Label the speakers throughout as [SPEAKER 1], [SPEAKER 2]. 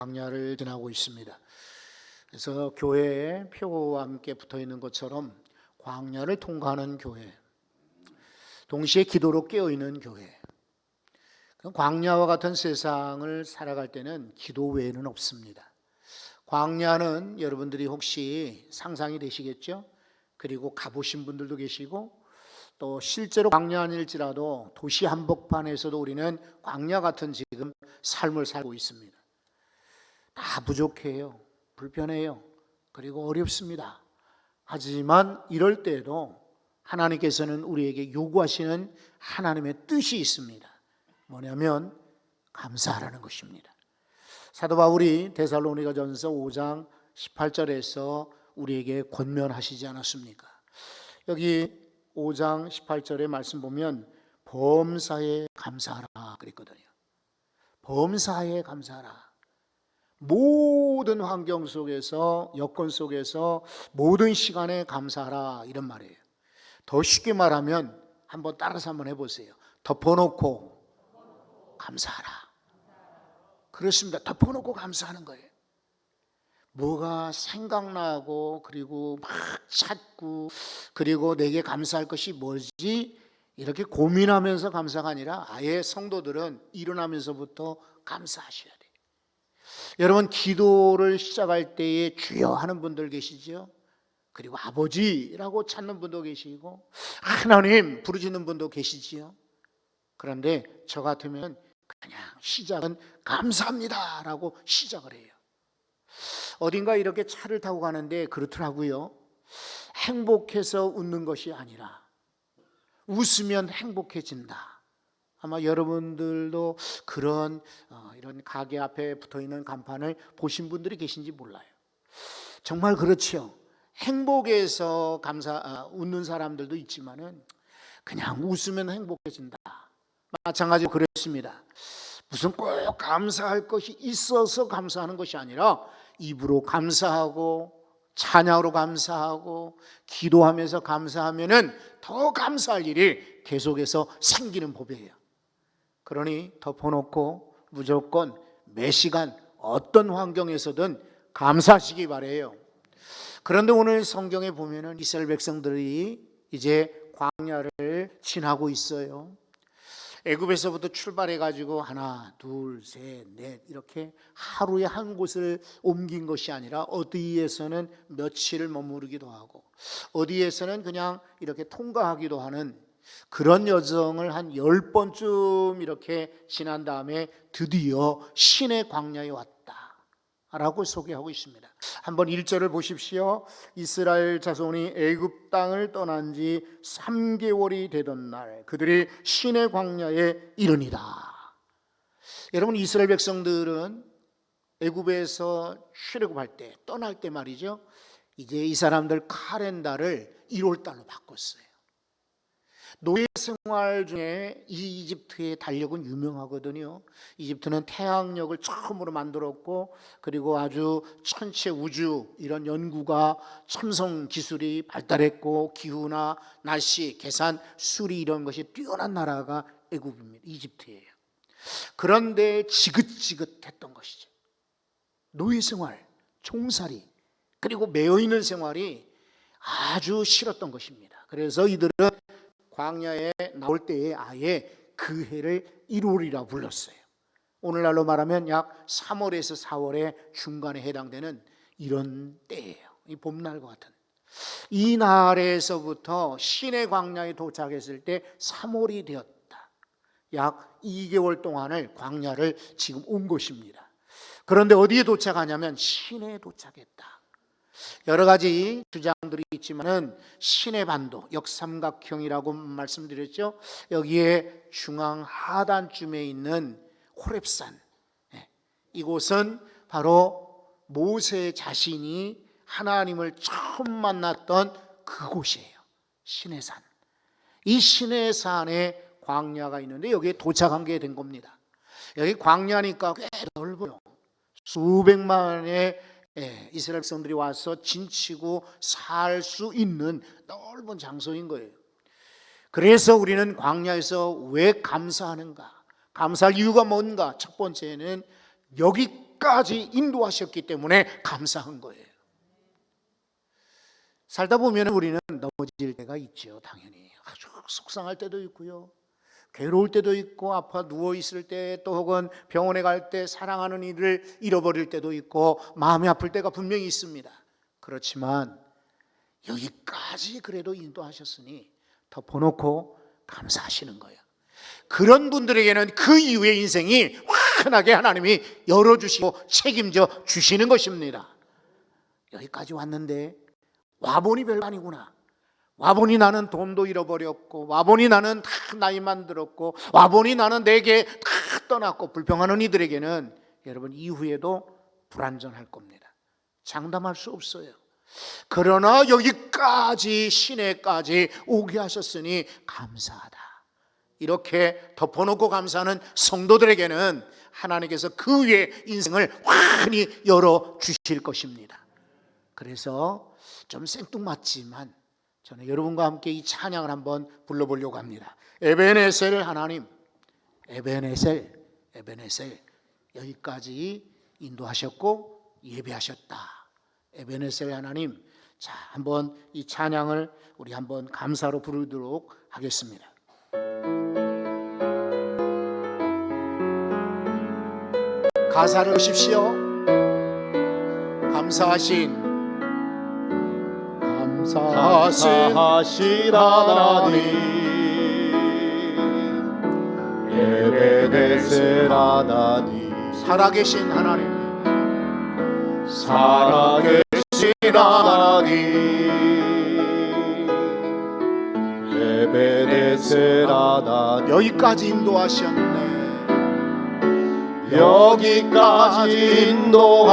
[SPEAKER 1] 광야를 지나고 있습니다. 그래서 교회에 표와 함께 붙어 있는 것처럼 광야를 통과하는 교회, 동시에 기도로 깨어 있는 교회. 광야와 같은 세상을 살아갈 때는 기도 외에는 없습니다. 광야는 여러분들이 혹시 상상이 되시겠죠? 그리고 가보신 분들도 계시고, 또 실제로 광야 아닐지라도 도시 한복판에서도 우리는 광야 같은 지금 삶을 살고 있습니다. 다 부족해요. 불편해요. 그리고 어렵습니다. 하지만 이럴 때에도 하나님께서는 우리에게 요구하시는 하나님의 뜻이 있습니다. 뭐냐면 감사하라는 것입니다. 사도 바울이 데살로니가전서 5장 18절에서 우리에게 권면하시지 않았습니까? 여기 5장 18절의 말씀 보면 범사에 감사하라 그랬거든요. 범사에 감사하라. 모든 환경 속에서, 여건 속에서, 모든 시간에 감사하라, 이런 말이에요. 더 쉽게 말하면 한번 따라서 한번 해보세요. 덮어놓고 감사하라. 그렇습니다. 덮어놓고 감사하는 거예요. 뭐가 생각나고, 그리고 막 찾고, 그리고 내게 감사할 것이 뭐지? 이렇게 고민하면서 감사가 아니라 아예 성도들은 일어나면서부터 감사하셔야 돼요. 여러분, 기도를 시작할 때에 주여 하는 분들 계시죠? 그리고 아버지라고 찾는 분도 계시고, 하나님 부르짖는 분도 계시지요. 그런데 저 같으면 그냥 시작은 감사합니다 라고 시작을 해요. 어딘가 이렇게 차를 타고 가는데 그렇더라고요. 행복해서 웃는 것이 아니라 웃으면 행복해진다. 아마 여러분들도 그런 이런 가게 앞에 붙어있는 간판을 보신 분들이 계신지 몰라요. 정말 그렇죠. 행복해서 웃는 사람들도 있지만은 그냥 웃으면 행복해진다. 마찬가지로 그렇습니다. 무슨 꼭 감사할 것이 있어서 감사하는 것이 아니라 입으로 감사하고 찬양으로 감사하고 기도하면서 감사하면은 더 감사할 일이 계속해서 생기는 법이에요. 그러니 덮어놓고 무조건 매 시간 어떤 환경에서든 감사하시기 바라요. 그런데 오늘 성경에 보면은 이스라엘 백성들이 이제 광야를 지나고 있어요. 애굽에서부터 출발해 가지고 하나, 둘, 셋, 넷 이렇게 하루에 한 곳을 옮긴 것이 아니라 어디에서는 며칠을 머무르기도 하고 어디에서는 그냥 이렇게 통과하기도 하는 그런 여정을 한 10번쯤 이렇게 지난 다음에 드디어 신의 광야에 왔다 라고 소개하고 있습니다. 한번 1절을 보십시오. 이스라엘 자손이 애굽 땅을 떠난 지 3개월이 되던 날 그들이 신의 광야에 이르니라. 여러분, 이스라엘 백성들은 애굽에서 출애굽할 때, 떠날 때 말이죠, 이제 이 사람들 카렌다를 1월 달로 바꿨어요. 노예 생활 중에 이 이집트의 달력은 유명하거든요. 이집트는 태양력을 처음으로 만들었고, 그리고 아주 천체 우주 이런 연구가 첨성 기술이 발달했고, 기후나 날씨, 계산, 수리 이런 것이 뛰어난 나라가 애굽입니다. 이집트예요. 그런데 지긋지긋했던 것이죠. 노예 생활, 총살이, 그리고 매여있는 생활이 아주 싫었던 것입니다. 그래서 이들은 광야에 나올 때에 아예 그 해를 1월이라 불렀어요. 오늘날로 말하면 약 3월에서 4월의 중간에 해당되는 이런 때예요. 이 봄날과 같은 이 날에서부터 신의 광야에 도착했을 때 3월이 되었다. 약 2개월 동안을 광야를 지금 온 것입니다. 그런데 어디에 도착하냐면 신에 도착했다. 여러 가지 주장들이 있지만은 신의 반도, 역삼각형이라고 말씀드렸죠. 여기에 중앙 하단쯤에 있는 호렙산, 이곳은 바로 모세 자신이 하나님을 처음 만났던 그곳이에요. 신의 산. 이 신의 산에 광야가 있는데 여기에 도착한 게 된 겁니다. 여기 광야니까 꽤 넓어요. 수백만의 이스라엘 백성들이 와서 진치고 살 수 있는 넓은 장소인 거예요. 그래서 우리는 광야에서 왜 감사하는가? 감사할 이유가 뭔가? 첫 번째는 여기 여기까지 인도하셨기 때문에 감사한 거예요. 살다 보면 우리는 넘어질 때가 있죠. 당연히 아주 속상할 때도 있고요, 괴로울 때도 있고, 아파 누워 있을 때, 또 혹은 병원에 갈 때 사랑하는 이를 잃어버릴 때도 있고, 마음이 아플 때가 분명히 있습니다. 그렇지만 여기까지 그래도 인도하셨으니 덮어놓고 감사하시는 거예요. 그런 분들에게는 그 이후의 인생이 환하게 하나님이 열어주시고 책임져 주시는 것입니다. 여기까지 왔는데 와보니 별거 아니구나. 와보니 나는 돈도 잃어버렸고, 와보니 나는 다 나이만 들었고, 와보니 나는 내게 다 떠났고, 불평하는 이들에게는 여러분 이후에도 불완전할 겁니다. 장담할 수 없어요. 그러나 여기까지 시내까지 오게 하셨으니 감사하다, 이렇게 덮어놓고 감사하는 성도들에게는 하나님께서 그 위에 인생을 환히 열어주실 것입니다. 그래서 좀 생뚱맞지만 저는 여러분과 함께 이 찬양을 한번 불러보려고 합니다. 에베네셀 하나님, 에베네셀, 에베네셀, 여기까지 인도하셨고 예배하셨다. 에베네셀 하나님. 자, 한번 이 찬양을 우리 한번 감사로 부르도록 하겠습니다. 가사를 보십시오. 감사하신
[SPEAKER 2] 하나님, 에베네셀 하나님,
[SPEAKER 1] 살아계신 하나님,
[SPEAKER 2] 살아계신 하나님, 에베네셀 하나님,
[SPEAKER 1] 여기까지 인도하셨네.
[SPEAKER 2] 여기까지 인도하셨네.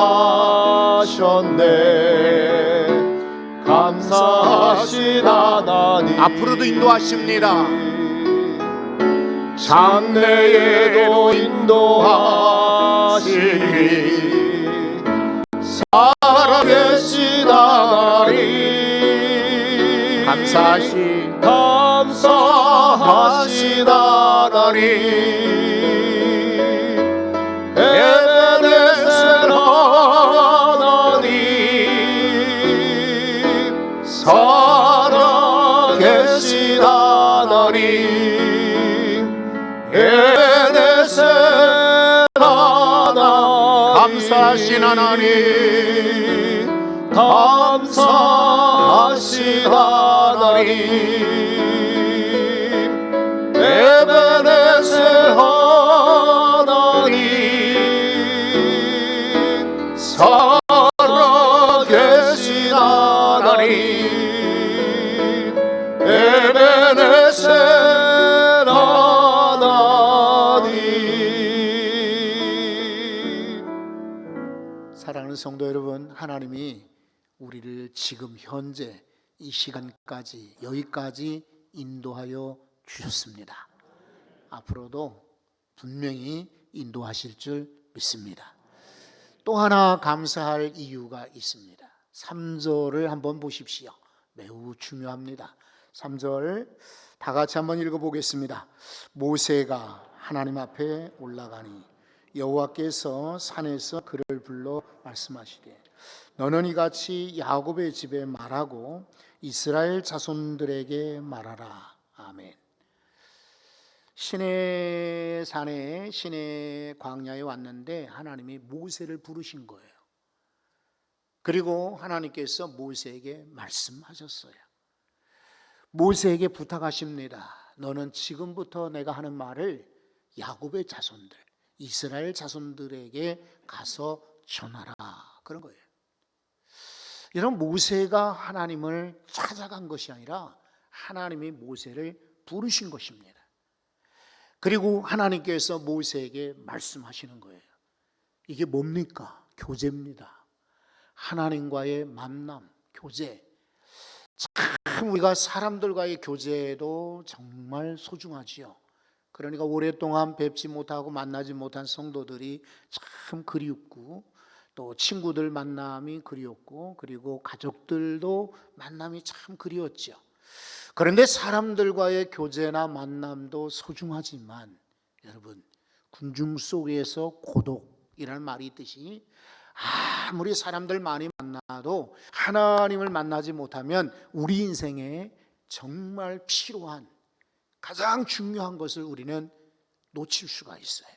[SPEAKER 2] 감사하신 하나님,
[SPEAKER 1] 앞으로도 인도하십니다.
[SPEAKER 2] 장래에도 인도하시니 살아계신 하나님,
[SPEAKER 1] 감사하신
[SPEAKER 2] 하나님, 에베네셀 하나님, 살아계신 하나님, 에베네셀 하나님,
[SPEAKER 1] 감사하신 하나님,
[SPEAKER 2] 감사하신 하나님, 에베네셀 하나님, 살아계신 하나님, 에베네셀 하나님.
[SPEAKER 1] 사랑하는 성도 여러분, 하나님이 우리를 지금 현재 이 시간까지 여기까지 인도하여 주셨습니다. 앞으로도 분명히 인도하실 줄 믿습니다. 또 하나 감사할 이유가 있습니다. 3절을 한번 보십시오. 매우 중요합니다. 3절 다 같이 한번 읽어보겠습니다. 모세가 하나님 앞에 올라가니 여호와께서 산에서 그를 불러 말씀하시되 너는 이같이 야곱의 집에 말하고 이스라엘 자손들에게 말하라. 아멘. 시내 산에, 시내 광야에 왔는데 하나님이 모세를 부르신 거예요. 그리고 하나님께서 모세에게 말씀하셨어요. 모세에게 부탁하십니다. 너는 지금부터 내가 하는 말을 야곱의 자손들, 이스라엘 자손들에게 가서 전하라. 그런 거예요. 여러분, 모세가 하나님을 찾아간 것이 아니라 하나님이 모세를 부르신 것입니다. 그리고 하나님께서 모세에게 말씀하시는 거예요. 이게 뭡니까? 교제입니다. 하나님과의 만남, 교제. 참 우리가 사람들과의 교제도 정말 소중하지요. 그러니까 오랫동안 뵙지 못하고 만나지 못한 성도들이 참 그리웠고, 또 친구들 만남이 그리웠고, 그리고 가족들도 만남이 참 그리웠죠. 그런데 사람들과의 교제나 만남도 소중하지만 여러분, 군중 속에서 고독, 이라는 말이 있듯이 아무리 사람들 많이 만나도 하나님을 만나지 못하면 우리 인생에 정말 필요한 가장 중요한 것을 우리는 놓칠 수가 있어요.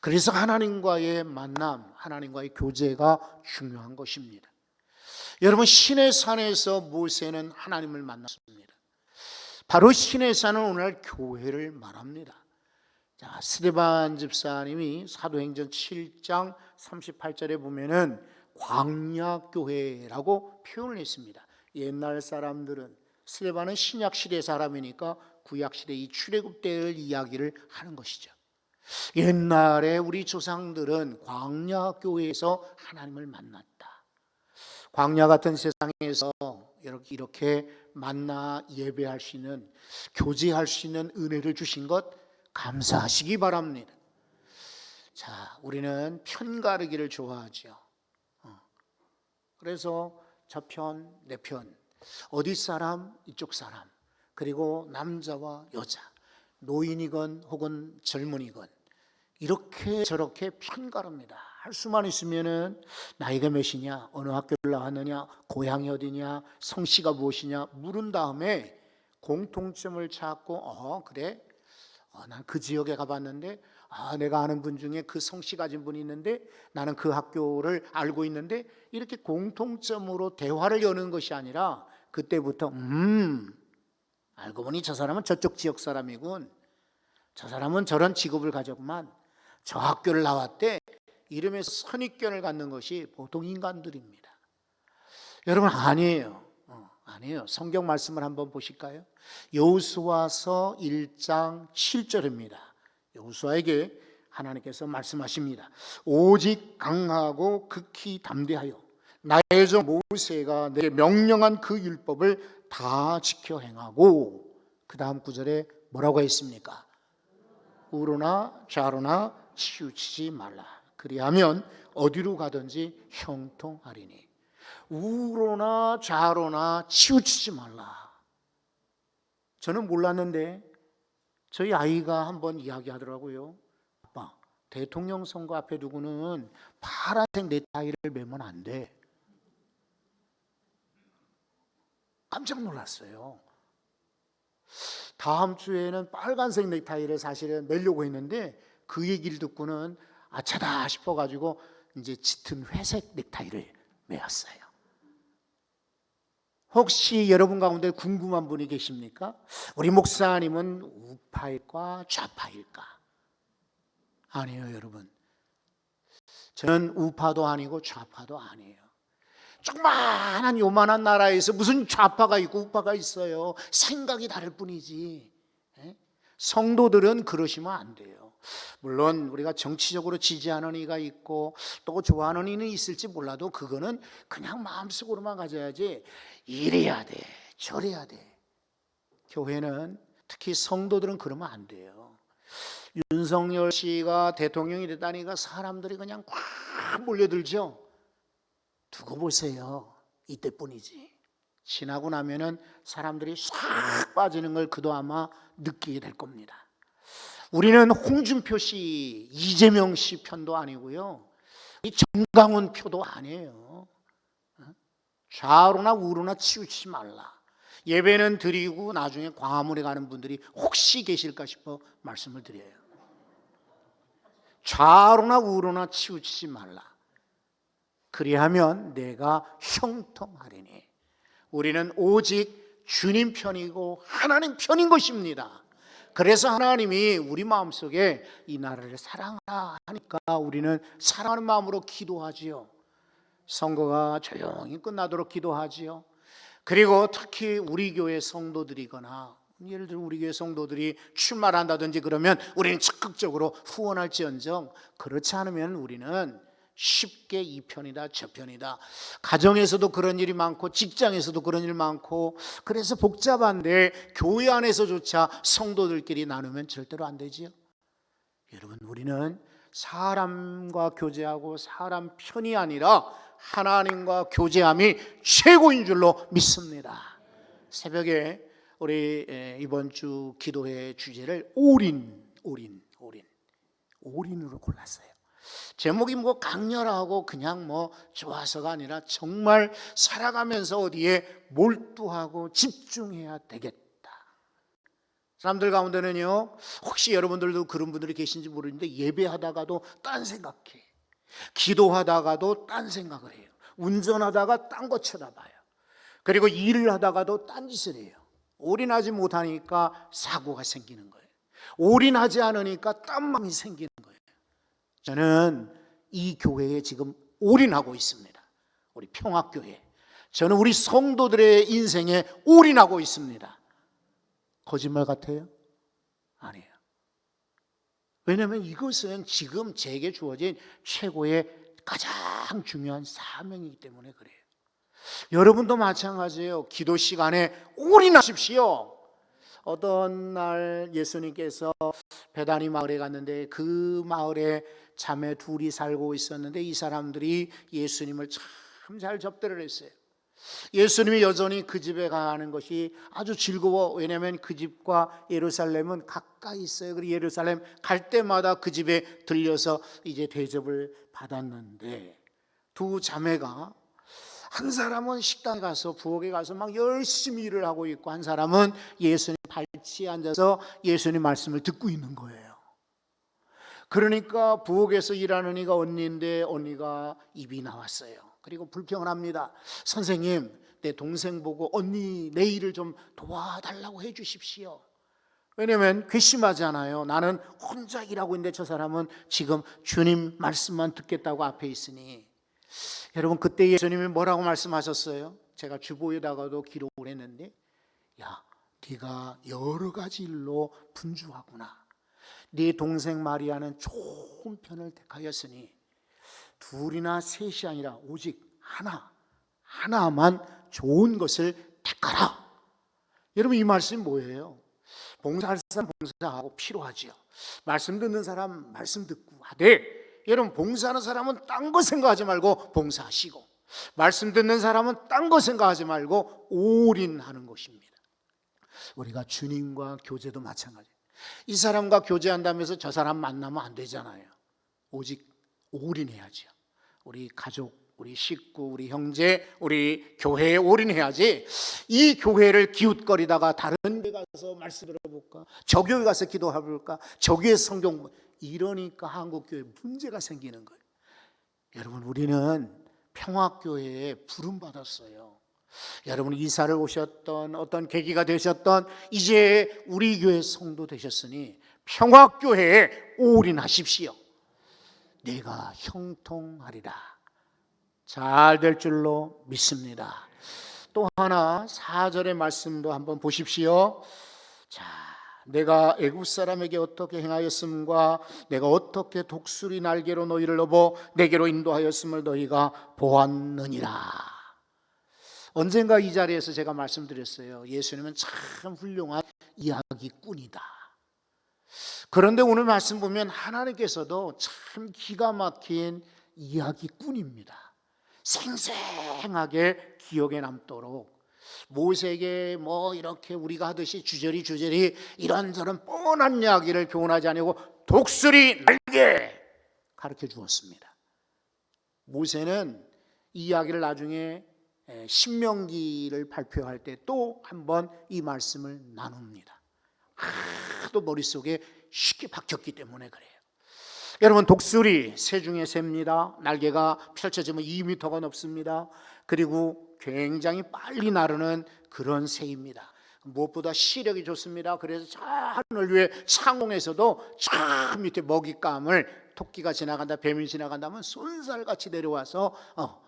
[SPEAKER 1] 그래서 하나님과의 만남, 하나님과의 교제가 중요한 것입니다. 여러분, 시내 산에서 모세는 하나님을 만났습니다. 바로 시내 산은 오늘 교회를 말합니다. 자, 스데반 집사님이 사도행전 7장 38절에 보면은 광야교회라고 표현을 했습니다. 옛날 사람들은, 스데반은 신약시대 사람이니까 구약시대 이 출애굽 때를 이야기를 하는 것이죠. 옛날에 우리 조상들은 광야교회에서 하나님을 만났다. 광야 같은 세상에서 이렇게 만나 예배할 수 있는, 교제할 수 있는 은혜를 주신 것 감사하시기 바랍니다. 자, 우리는 편가르기를 좋아하죠. 그래서 저편, 내 편, 어디 사람, 이쪽 사람, 그리고 남자와 여자, 노인이건 혹은 젊은이건 이렇게 저렇게 편가릅니다. 할 수만 있으면은 나이가 몇이냐, 어느 학교를 나왔느냐, 고향이 어디냐, 성씨가 무엇이냐 물은 다음에 공통점을 찾고 그래? 난 그 지역에 가봤는데 내가 아는 분 중에 그 성씨 가진 분이 있는데 나는 그 학교를 알고 있는데 이렇게 공통점으로 대화를 여는 것이 아니라 그때부터 알고 보니 저 사람은 저쪽 지역 사람이군, 저 사람은 저런 직업을 가졌구만, 저 학교를 나왔대, 이름에 선입견을 갖는 것이 보통 인간들입니다. 여러분, 아니에요. 아니에요. 성경 말씀을 한번 보실까요? 여호수아서 1장 7절입니다. 여호수아에게 하나님께서 말씀하십니다. 오직 강하고 극히 담대하여 나의 종 모세가 내게 명령한 그 율법을 다 지켜 행하고, 그 다음 구절에 뭐라고 했습니까? 우로나 좌로나 치우치지 말라. 그리하면 어디로 가든지 형통하리니. 우로나 좌로나 치우치지 말라. 저는 몰랐는데 저희 아이가 한번 이야기하더라고요. 아빠, 대통령 선거 앞에 두고는 파란색 넥타이를 매면 안 돼. 깜짝 놀랐어요. 다음 주에는 빨간색 넥타이를 사실은 매려고 했는데 그 얘기를 듣고는 아차다 싶어가지고 이제 짙은 회색 넥타이를 매었어요. 혹시 여러분 가운데 궁금한 분이 계십니까? 우리 목사님은 우파일까 좌파일까? 아니에요, 여러분. 저는 우파도 아니고 좌파도 아니에요. 조그마한 요만한 나라에서 무슨 좌파가 있고 우파가 있어요. 생각이 다를 뿐이지. 성도들은 그러시면 안 돼요. 물론 우리가 정치적으로 지지하는 이가 있고 또 좋아하는 이는 있을지 몰라도 그거는 그냥 마음속으로만 가져야지, 이래야 돼 저래야 돼. 교회는, 특히 성도들은 그러면 안 돼요. 윤석열 씨가 대통령이 됐다니까 사람들이 그냥 꽉 몰려들죠. 두고 보세요. 이때뿐이지. 지나고 나면은 사람들이 싹 빠지는 걸 그도 아마 느끼게 될 겁니다. 우리는 홍준표 씨, 이재명 씨 편도 아니고요, 이 정강훈 표도 아니에요. 좌로나 우로나 치우치지 말라. 예배는 드리고 나중에 광화문에 가는 분들이 혹시 계실까 싶어 말씀을 드려요. 좌로나 우로나 치우치지 말라. 그리하면 내가 형통하리니. 우리는 오직 주님 편이고 하나님 편인 것입니다. 그래서 하나님이 우리 마음속에 이 나라를 사랑하라 하니까 우리는 사랑하는 마음으로 기도하지요. 선거가 조용히 끝나도록 기도하지요. 그리고 특히 우리 교회 성도들이거나, 예를 들어 우리 교회 성도들이 출마를 한다든지 그러면 우리는 적극적으로 후원할지언정, 그렇지 않으면 우리는 쉽게 이 편이다 저 편이다. 가정에서도 그런 일이 많고 직장에서도 그런 일 많고, 그래서 복잡한데 교회 안에서조차 성도들끼리 나누면 절대로 안 되지요. 여러분, 우리는 사람과 교제하고 사람 편이 아니라 하나님과 교제함이 최고인 줄로 믿습니다. 새벽에 우리 이번 주 기도회 주제를 올인으로 골랐어요. 제목이 뭐 강렬하고 그냥 뭐 좋아서가 아니라 정말 살아가면서 어디에 몰두하고 집중해야 되겠다. 사람들 가운데는요, 혹시 여러분들도 그런 분들이 계신지 모르는데 예배하다가도 딴 생각해, 기도하다가도 딴 생각을 해요, 운전하다가 딴 거 쳐다봐요, 그리고 일을 하다가도 딴 짓을 해요. 올인하지 못하니까 사고가 생기는 거예요. 올인하지 않으니까 딴 마음이 생기는 거예요. 저는 이 교회에 지금 올인하고 있습니다. 우리 평화교회, 저는 우리 성도들의 인생에 올인하고 있습니다. 거짓말 같아요? 아니에요. 왜냐하면 이것은 지금 제게 주어진 최고의 가장 중요한 사명이기 때문에 그래요. 여러분도 마찬가지예요. 기도 시간에 올인하십시오. 어떤 날 예수님께서 베다니 마을에 갔는데 그 마을에 자매 둘이 살고 있었는데 이 사람들이 예수님을 참 잘 접대를 했어요. 예수님이 여전히 그 집에 가는 것이 아주 즐거워. 왜냐하면 그 집과 예루살렘은 가까이 있어요. 그리고 예루살렘 갈 때마다 그 집에 들려서 이제 대접을 받았는데, 두 자매가 한 사람은 식당에 가서 부엌에 가서 막 열심히 일을 하고 있고, 한 사람은 예수님 발치에 앉아서 예수님 말씀을 듣고 있는 거예요. 그러니까 부엌에서 일하는 이가 언니인데 언니가 입이 나왔어요. 그리고 불평을 합니다. 선생님, 내 동생 보고 언니 내 일을 좀 도와달라고 해 주십시오. 왜냐하면 괘씸하잖아요. 나는 혼자 일하고 있는데 저 사람은 지금 주님 말씀만 듣겠다고 앞에 있으니. 여러분, 그때 예수님이 뭐라고 말씀하셨어요? 제가 주보에다가도 기록을 했는데, 야, 네가 여러 가지 일로 분주하구나. 네 동생 마리아는 좋은 편을 택하였으니 둘이나 셋이 아니라 오직 하나만 좋은 것을 택하라. 여러분, 이 말씀이 뭐예요? 봉사할 사람 봉사하고 필요하지요. 말씀 듣는 사람 말씀 듣고 하되, 여러분, 봉사하는 사람은 딴 거 생각하지 말고 봉사하시고, 말씀 듣는 사람은 딴 거 생각하지 말고 올인하는 것입니다. 우리가 주님과 교제도 마찬가지예요. 이 사람과 교제한다면서 저 사람 만나면 안 되잖아요. 오직 올인해야죠. 우리 가족, 우리 식구, 우리 형제, 우리 교회에 올인해야지. 이 교회를 기웃거리다가 다른 데 가서 말씀 들어볼까, 저 교회 가서 기도해볼까, 저 교회 성경, 이러니까 한국교회에 문제가 생기는 거예요. 여러분, 우리는 평화교회에 부름받았어요. 여러분, 이사를 오셨던 어떤 계기가 되셨던 이제 우리 교회 성도 되셨으니 평화교회에 올인하십시오. 내가 형통하리라. 잘 될 줄로 믿습니다. 또 하나 4절의 말씀도 한번 보십시오. 자, 내가 애굽 사람에게 어떻게 행하였음과 내가 어떻게 독수리 날개로 너희를 넘어 내게로 인도하였음을 너희가 보았느니라. 언젠가 이 자리에서 제가 말씀드렸어요. 예수님은 참 훌륭한 이야기꾼이다. 그런데 오늘 말씀 보면 하나님께서도 참 기가 막힌 이야기꾼입니다. 생생하게 기억에 남도록 모세에게 뭐 이렇게 우리가 하듯이 주저리 이런저런 뻔한 이야기를 교훈하지 아니고 독수리 날개 가르쳐 주었습니다. 모세는 이 이야기를 나중에 신명기를 발표할 때 또 한 번 이 말씀을 나눕니다. 하도 머릿속에 쉽게 박혔기 때문에 그래요. 여러분, 독수리 새 중에 새입니다. 날개가 펼쳐지면 2m가 넘습니다. 그리고 굉장히 빨리 나르는 그런 새입니다. 무엇보다 시력이 좋습니다. 그래서 저 하늘 위에 상공에서도 저 밑에 먹잇감을 토끼가 지나간다, 뱀이 지나간다면 쏜살같이 내려와서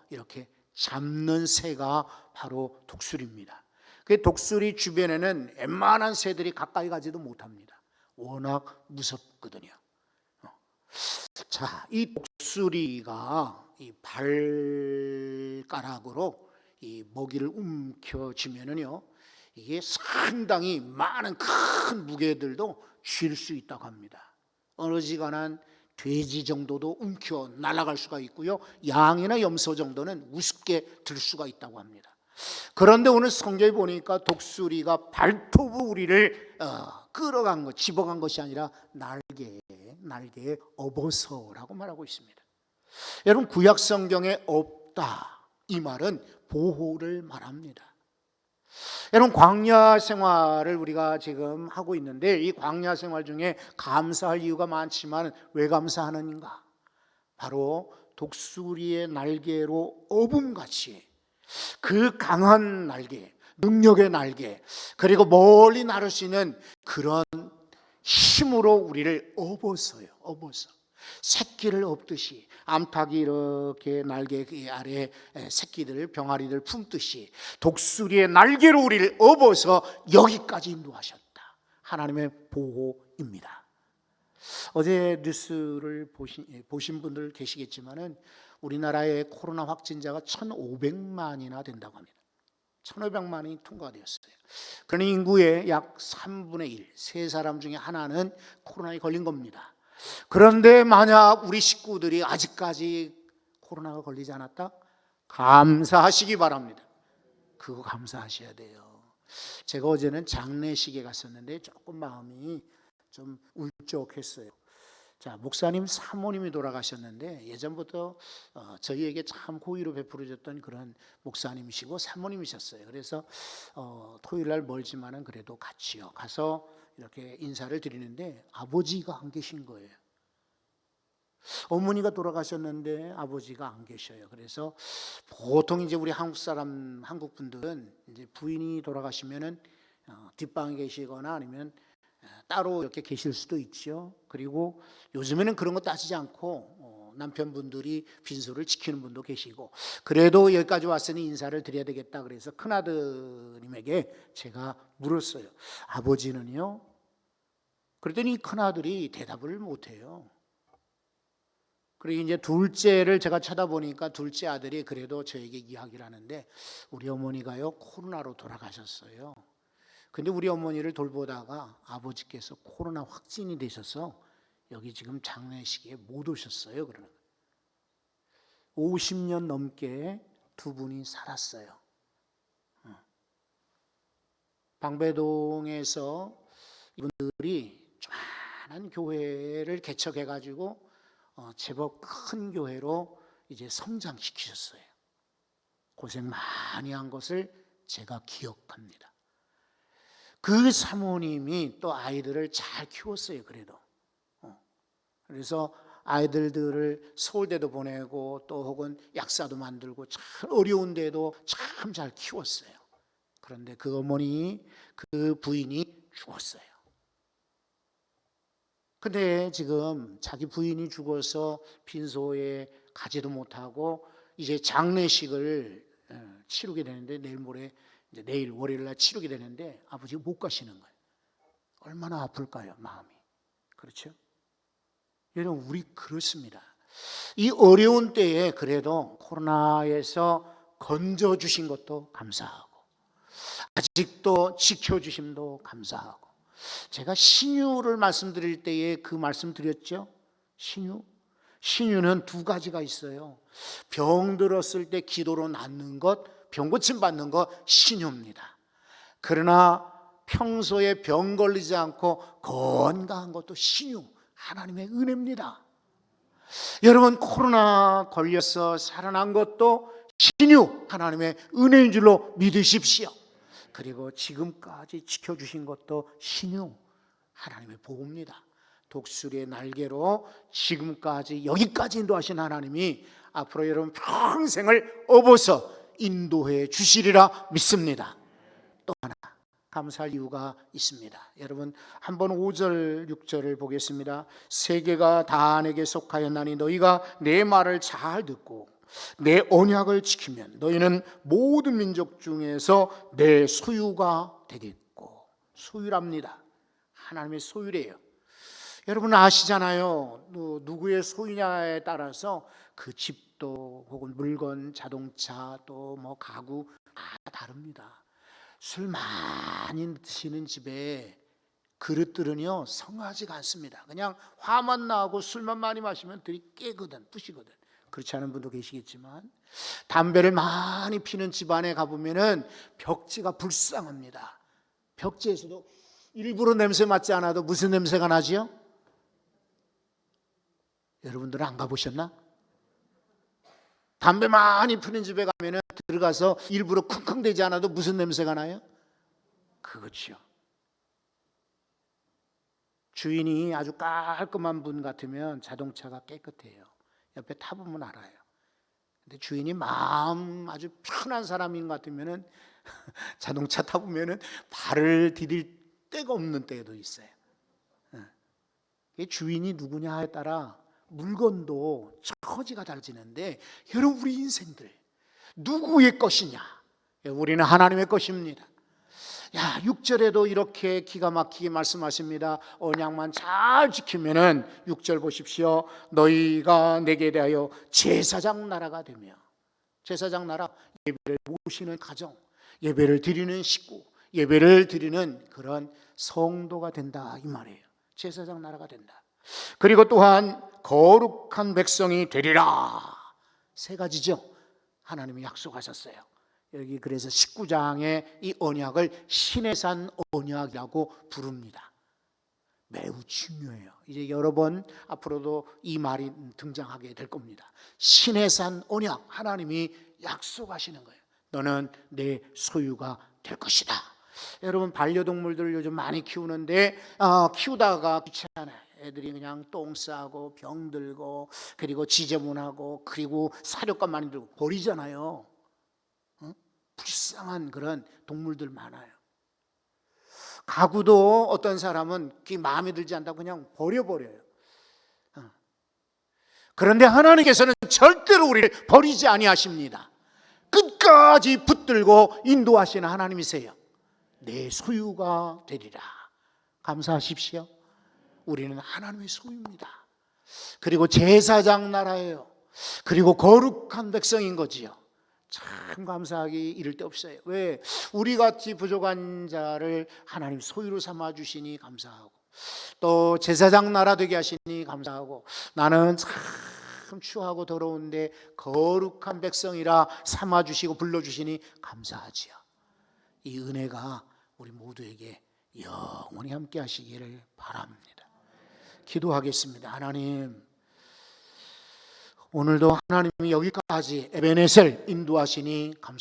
[SPEAKER 1] 이렇게 잡는 새가 바로 독수리입니다. 그 독수리 주변에는 웬만한 새들이 가까이 가지도 못합니다. 워낙 무섭거든요. 자, 이 독수리가 이 발가락으로 이 먹이를 움켜쥐면은요, 이게 상당히 많은 큰 무게들도 쥘 수 있다고 합니다. 어지간한 돼지 정도도 움켜 날아갈 수가 있고요, 양이나 염소 정도는 우습게 들 수가 있다고 합니다. 그런데 오늘 성경에 보니까 독수리가 발톱으로 우리를 끌어간 것, 집어간 것이 아니라 날개에 날개에 업어서라고 말하고 있습니다. 여러분, 구약 성경에 없다 이 말은 보호를 말합니다. 여러분, 광야 생활을 우리가 지금 하고 있는데 이 광야 생활 중에 감사할 이유가 많지만 왜 감사하는가? 바로 독수리의 날개로 업음같이 그 강한 날개, 능력의 날개, 그리고 멀리 나를 수 있는 그런 힘으로 우리를 업어서요. 업어서 새끼를 업듯이, 암탉이 이렇게 날개 아래 새끼들, 병아리들 품듯이 독수리의 날개로 우리를 업어서 여기까지 인도하셨다. 하나님의 보호입니다. 어제 뉴스를 보신 분들 계시겠지만은 우리나라의 코로나 확진자가 1,500만이나 된다고 합니다. 1,500만이 통과되었어요. 그러니 인구의 약 3분의 1, 세 사람 중에 하나는 코로나에 걸린 겁니다. 그런데 만약 우리 식구들이 아직까지 코로나가 걸리지 않았다? 감사하시기 바랍니다. 그거 감사하셔야 돼요. 제가 어제는 장례식에 갔었는데 조금 마음이 좀 울적했어요. 자, 목사님 사모님이 돌아가셨는데 예전부터 저희에게 참 호의로 베풀어줬던 그런 목사님이시고 사모님이셨어요. 그래서 토요일 날 멀지만은 그래도 같이요 가서 이렇게 인사를 드리는데 아버지가 안 계신 거예요. 어머니가 돌아가셨는데 아버지가 안 계셔요. 그래서 보통 이제 우리 한국 분들은 이제 부인이 돌아가시면은 뒷방에 계시거나 아니면 따로 이렇게 계실 수도 있죠. 그리고 요즘에는 그런 거 따지지 않고 남편분들이 빈소를 지키는 분도 계시고, 그래도 여기까지 왔으니 인사를 드려야 되겠다 그래서 큰아드님에게 제가 물었어요. 아버지는요? 그랬더니 큰아들이 대답을 못해요. 그리고 이제 둘째를 제가 쳐다보니까 둘째 아들이 그래도 저에게 이야기를 하는데 우리 어머니가요 코로나로 돌아가셨어요. 근데 우리 어머니를 돌보다가 아버지께서 코로나 확진이 되셔서 여기 지금 장례식에 못 오셨어요. 그러는 거예요. 50년 넘게 두 분이 살았어요. 방배동에서 이분들이 조그마한 교회를 개척해가지고 제법 큰 교회로 이제 성장시키셨어요. 고생 많이 한 것을 제가 기억합니다. 그 사모님이 또 아이들을 잘 키웠어요. 그래서 아이들을 서울대도 보내고 또 혹은 약사도 만들고 참 어려운데도 참 잘 키웠어요. 그런데 그 어머니, 그 부인이 죽었어요. 근데 지금 자기 부인이 죽어서 빈소에 가지도 못하고 이제 장례식을 치르게 되는데 내일 월요일 날 치르게 되는데 아버지가 못 가시는 거예요. 얼마나 아플까요, 마음이. 그렇죠? 여러분, 우리 그렇습니다. 이 어려운 때에 그래도 코로나에서 건져주신 것도 감사하고 아직도 지켜주심도 감사하고, 제가 신유를 말씀드릴 때에 그 말씀 드렸죠. 신유는 두 가지가 있어요. 병 들었을 때 기도로 낫는 것, 병 고침 받는 것 신유입니다. 그러나 평소에 병 걸리지 않고 건강한 것도 신유, 하나님의 은혜입니다. 여러분, 코로나 걸려서 살아난 것도 신유, 하나님의 은혜인 줄로 믿으십시오. 그리고 지금까지 지켜주신 것도 신유, 하나님의 보호입니다. 독수리의 날개로 지금까지 여기까지 인도하신 하나님이 앞으로 여러분 평생을 업어서 인도해 주시리라 믿습니다. 또 하나 감사할 이유가 있습니다. 여러분, 한번 5절 6절을 보겠습니다. 세계가 다 내게 속하였나니 너희가 내 말을 잘 듣고 내 언약을 지키면 너희는 모든 민족 중에서 내 소유가 되겠고. 소유랍니다. 하나님의 소유래요. 여러분 아시잖아요. 누구의 소유냐에 따라서 그 집도 혹은 물건, 자동차, 또 뭐 가구 다 다릅니다. 술 많이 드시는 집에 그릇들은요 성하지가 않습니다. 그냥 화만 나고 술만 많이 마시면 들이 깨거든, 부시거든. 그렇지 않은 분도 계시겠지만 담배를 많이 피는 집안에 가보면은 벽지가 불쌍합니다. 벽지에서도 일부러 냄새 맡지 않아도 무슨 냄새가 나지요? 여러분들은 안 가보셨나? 담배 많이 피는 집에 가면은 들어가서 일부러 쿵쿵대지 않아도 무슨 냄새가 나요? 그거지요. 주인이 아주 깔끔한 분 같으면 자동차가 깨끗해요. 옆에 타보면 알아요. 근데 주인이 마음 아주 편한 사람인 것 같으면은 자동차 타보면은 발을 디딜 데가 없는 때도 있어요. 주인이 누구냐에 따라 물건도 처지가 달라지는데, 여러분 우리 인생들 누구의 것이냐? 우리는 하나님의 것입니다. 6절에도 이렇게 기가 막히게 말씀하십니다. 언약만 잘 지키면은 6절 보십시오. 너희가 내게 대하여 제사장 나라가 되며, 제사장 나라, 예배를 모시는 가정, 예배를 드리는 식구, 예배를 드리는 그런 성도가 된다 이 말이에요. 제사장 나라가 된다. 그리고 또한 거룩한 백성이 되리라. 세 가지죠. 하나님이 약속하셨어요. 여기 그래서 19장의 이 언약을 신의 산 언약이라고 부릅니다. 매우 중요해요. 이제 여러 번 앞으로도 이 말이 등장하게 될 겁니다. 신의 산 언약, 하나님이 약속하시는 거예요. 너는 내 소유가 될 것이다. 여러분 반려동물들 요즘 많이 키우는데 키우다가 귀찮아요. 애들이 그냥 똥 싸고 병들고 그리고 지저분하고 그리고 사료값 많이 들고 버리잖아요. 불쌍한 그런 동물들 많아요. 가구도 어떤 사람은 그게 마음에 들지 않다고 그냥 버려버려요. 그런데 하나님께서는 절대로 우리를 버리지 아니하십니다. 끝까지 붙들고 인도하시는 하나님이세요. 내 소유가 되리라. 감사하십시오. 우리는 하나님의 소유입니다. 그리고 제사장 나라예요. 그리고 거룩한 백성인 거지요. 참 감사하기 이를 데 없어요. 왜? 우리같이 부족한 자를 하나님 소유로 삼아주시니 감사하고, 또 제사장 나라 되게 하시니 감사하고, 나는 참 추하고 더러운데 거룩한 백성이라 삼아주시고 불러주시니 감사하지요. 이 은혜가 우리 모두에게 영원히 함께 하시기를 바랍니다. 기도하겠습니다. 하나님, 오늘도 하나님이 여기까지 에베네셀 인도하시니 감사합니다.